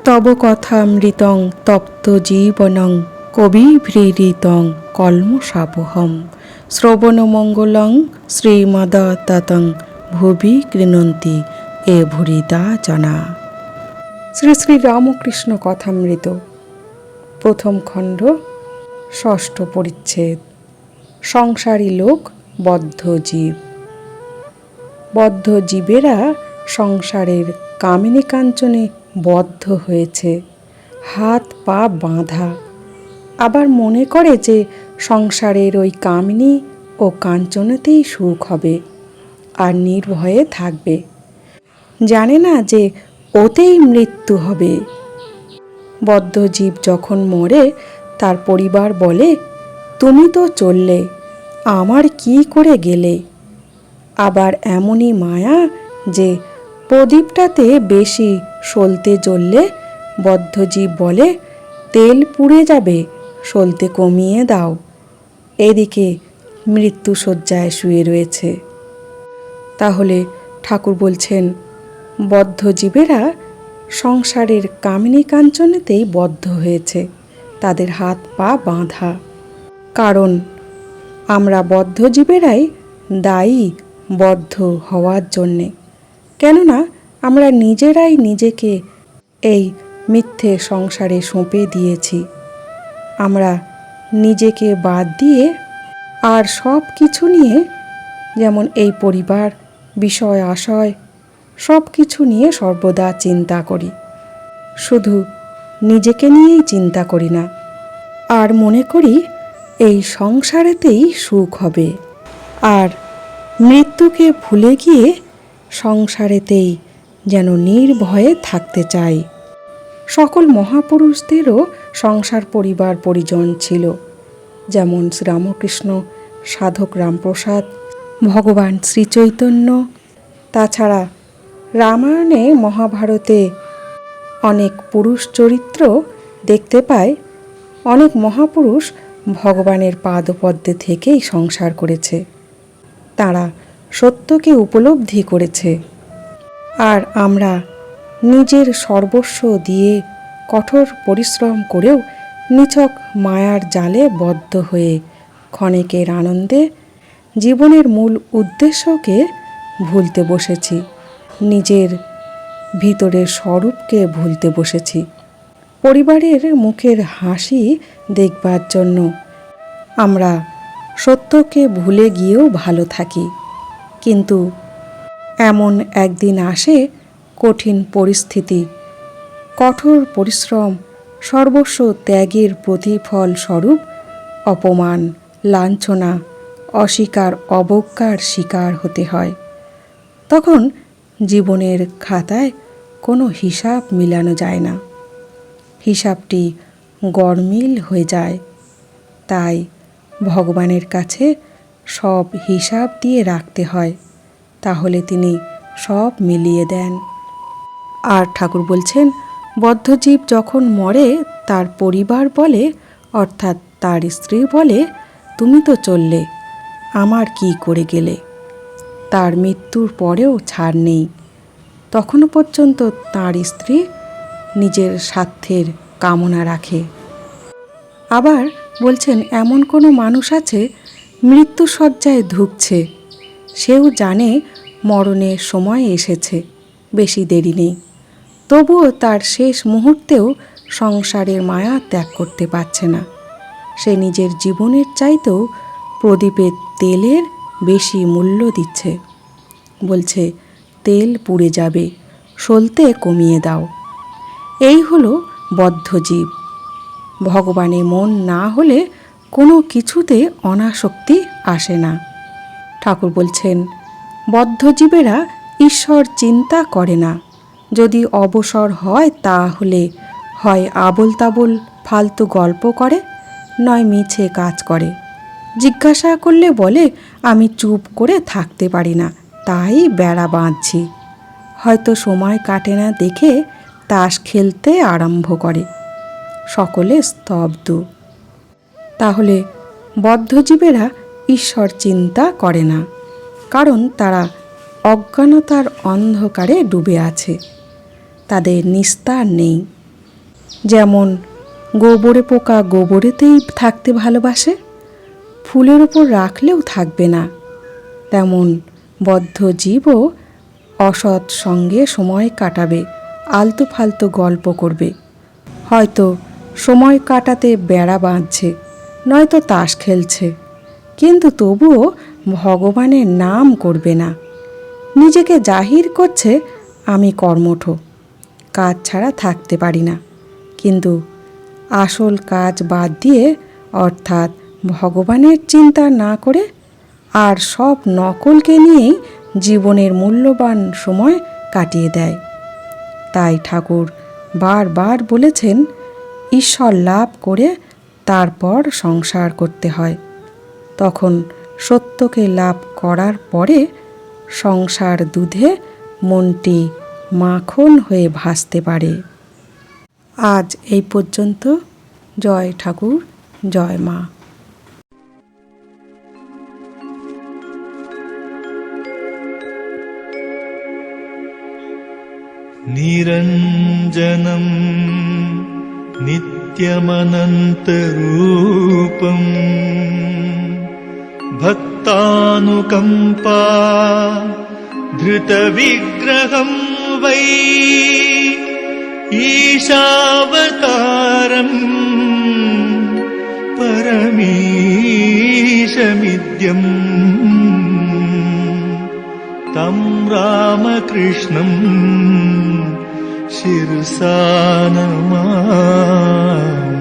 তব কথামৃতং তপ্ত জীবনং কবিভৃদিতং কল্মষাপহম শ্রবণমঙ্গলং শ্রীমদততং ভুবি গৃণন্তি এ ভুরিদা জনা। শ্রী শ্রী রামকৃষ্ণ কথামৃত, প্রথম খণ্ড, ষষ্ঠ পরিচ্ছেদ। সংসারী লোক বদ্ধ জীব। বদ্ধ জীবেরা সংসারের কামিনী কাঞ্চনে বদ্ধ হয়েছে, হাত পা বাঁধা। আবার মনে করে যে সংসারের ওই কামিনী ও কাঞ্চনেতেই সুখ হবে আর নির্ভয়ে থাকবে। জানে না যে ওতেই মৃত্যু হবে। বদ্ধ জীব যখন মরে, তার পরিবার বলে, তুমি তো চললে, আমার কি করে গেলে? আবার এমনই মায়া যে প্রদীপটাতে বেশি সলতে জ্বললে বদ্ধজীব বলে, তেল পুড়ে যাবে, সলতে কমিয়ে দাও। এদিকে মৃত্যুশয্যায় শুয়ে রয়েছে। তাহলে ঠাকুর বলছেন, বদ্ধজীবেরা সংসারের কামিনী কাঞ্চনেতেই বদ্ধ হয়েছে, তাদের হাত পা বাঁধা। কারণ আমরা বদ্ধজীবেরাই দায়ী বদ্ধ হওয়ার জন্যে। কেননা আমরা নিজেরাই নিজেকে এই মিথ্যে সংসারে সঁপে দিয়েছি। আমরা নিজেকে বাদ দিয়ে আর সব কিছু নিয়ে, যেমন এই পরিবার, বিষয় আশয়, সব কিছু নিয়ে সর্বদা চিন্তা করি। শুধু নিজেকে নিয়েই চিন্তা করি না, আর মনে করি এই সংসারেতেই সুখ হবে। আর মৃত্যুকে ভুলে গিয়ে সংসারেতেই যেন নির্ভয়ে থাকতে চাই। সকল মহাপুরুষদেরও সংসার পরিবার পরিজন ছিল, যেমন শ্রীরামকৃষ্ণ, সাধক রামপ্রসাদ, ভগবান শ্রীচৈতন্য। তাছাড়া রামায়ণে, মহাভারতে অনেক পুরুষ চরিত্র দেখতে পায়। অনেক মহাপুরুষ ভগবানের পাদপদ্মে থেকেই সংসার করেছে। তারা সত্যকে উপলব্ধি করেছে। আর আমরা নিজের সর্বস্ব দিয়ে কঠোর পরিশ্রম করেও নিছক মায়ার জালে বদ্ধ হয়ে ক্ষণিকের আনন্দে জীবনের মূল উদ্দেশ্যকে ভুলতে বসেছি, নিজের ভিতরের স্বরূপকে ভুলতে বসেছি। পরিবারের মুখের হাসি দেখবার জন্য আমরা সত্যকে ভুলে গিয়েও ভালো থাকি। কিন্তু এমন একদিন আসে কঠিন পরিস্থিতি, কঠোর পরিশ্রম, সর্বস্ব ত্যাগের প্রতিফল স্বরূপ অপমান, লাঞ্ছনা, অস্বীকার, অবজ্ঞার শিকার হতে হয়। তখন জীবনের খাতায় কোনো হিসাব মিলানো যায় না, হিসাবটি গরমিল হয়ে যায়। তাই ভগবানের কাছে সব হিসাব দিয়ে রাখতে হয়, তাহলে তিনি সব মিলিয়ে দেন। আর ঠাকুর বলছেন, বদ্ধজীব যখন মরে, তার পরিবার বলে, অর্থাৎ তার স্ত্রী বলে, তুমি তো চললে, আমার কি করে গেলে? তার মৃত্যুর পরেও ছাড় নেই। তখনও পর্যন্ত তার স্ত্রী নিজের স্বার্থের কামনা রাখে। আবার বলছেন, এমন কোনো মানুষ আছে মৃত্যুশয্যায় ধুঁকছে, সেও জানে মরণের সময় এসেছে, বেশি দেরি নেই, তবুও তার শেষ মুহূর্তেও সংসারের মায়া ত্যাগ করতে পারছে না। সে নিজের জীবনের চাইতেও প্রদীপের তেলের বেশি মূল্য দিচ্ছে। বলছে, তেল পুড়ে যাবে, সলতে কমিয়ে দাও। এই হলো বদ্ধজীব। ভগবানে মন না হলে কোনো কিছুতে অনাসক্তি আসে না। ঠাকুর বলছেন, বদ্ধজীবেরা ঈশ্বর চিন্তা করে না। যদি অবসর হয়, তাহলে হয় আবোল তাবোল ফালতু গল্প করে, নয় মিছে কাজ করে। জিজ্ঞাসা করলে বলে, আমি চুপ করে থাকতে পারি না, তাই বেড়া বাঁধছি। হয়তো সময় কাটে না দেখে তাস খেলতে আরম্ভ করে। সকলে স্তব্ধ। তাহলে বদ্ধজীবেরা ঈশ্বর চিন্তা করে না, কারণ তারা অজ্ঞানতার অন্ধকারে ডুবে আছে, তাদের নিস্তার নেই। যেমন গোবরে পোকা গোবরেতেই থাকতে ভালোবাসে, ফুলের ওপর রাখলেও থাকবে না, তেমন বদ্ধ জীবও অসৎ সঙ্গে সময় কাটাবে, আলতু ফালতু গল্প করবে, হয়তো সময় কাটাতে বেড়া বাঁধছে, নয়তো তাস খেলছে, কিন্তু তবুও ভগবানের নাম করবে না। নিজেকে জাহির করছে আমি কর্মঠ, কাজ ছাড়া থাকতে পারি না, কিন্তু আসল কাজ বাদ দিয়ে অর্থাৎ ভগবানের চিন্তা না করে আর সব নকলকে নিয়েই জীবনের মূল্যবান সময় কাটিয়ে দেয়। তাই ঠাকুর বারবার বলেছেন, ঈশ্বর লাভ করে তারপর সংসার করতে হয়, তখন সত্যকে লাভ করার পরে সংসার দুধে মনটি মাখন হয়ে ভাসতে পারে। আজ এই পর্যন্ত। জয় ঠাকুর, জয় মা। निरञ्जनं नित्यमनन्तरूपं भक्तानुकम्पा धृतविग्रहं वै ईशावतारम् परमेशमिद्यम् तं रामकृष्णं शिरसा नमामि।